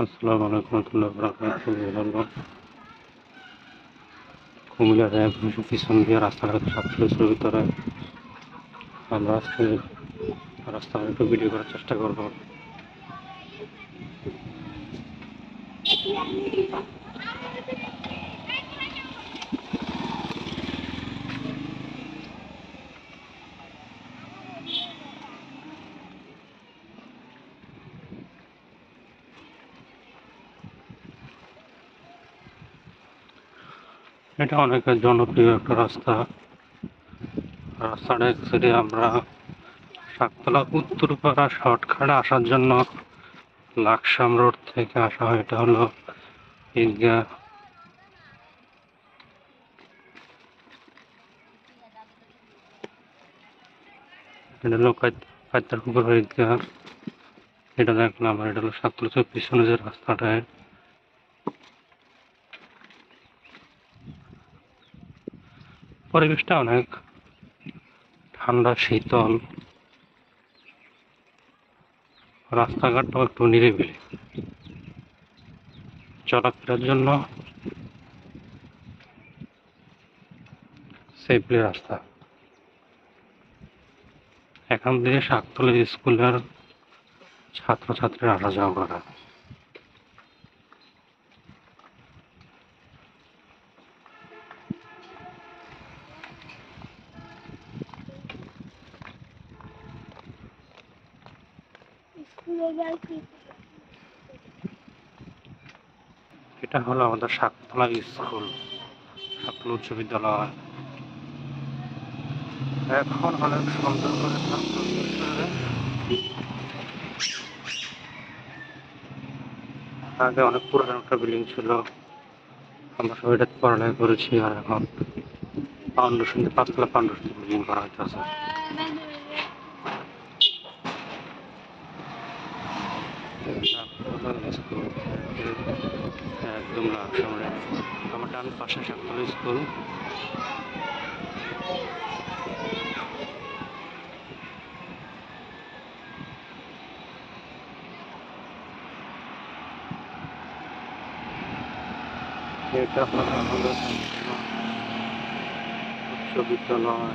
আসসালামু আলাইকুম রহমতুল্লাহ বারাকাতুহু। কুমিল্লার পিছন দিয়ে রাস্তাঘাট সাতচল্লিশের ভিতরে আমরা আজকে রাস্তাঘাট একটু ভিডিও করার চেষ্টা করব। এটা অনেক জনপ্রিয় একটা রাস্তা। রাস্তাটা অ্যাকচুয়ালি আমরা শাকতলা উত্তরপাড়া শর্টকাটে আসার জন্য লাকসাম রোড থেকে আসা হয়। এটা হলো ঈদগাহ। এটা হলো কায়তারপুকুর ঈদগাহ। এটা দেখলাম। আর এটা হলো শাকতলা পিছনে যে রাস্তাটা, পরিবেশটা অনেক ঠান্ডা শীতল, রাস্তাঘাটটাও একটু নিরিবিলি, চলাফেরার জন্য সেফলি রাস্তা। এখান থেকে শাকতলা স্কুলের ছাত্রছাত্রীরা আসা যাওয়া করে। এটা হলো আমাদের শাকতলা স্কুল, শাকতলা উচ্চ বিদ্যালয়। এখন অনেক সুন্দর করে আগে অনেক পুরানো একটা বিল্ডিং ছিল, আমরা সবাই এটা পড়ালেখা করেছি। আর এখন ফাউন্ডেশন, 5 তলা ফাউন্ডেশন বিল্ডিং করা হইতেছে। একদম সামনে আমার ডান পাশে শাকতলা স্কুল। এটা হলো আমাদের উচ্চ বিদ্যালয়।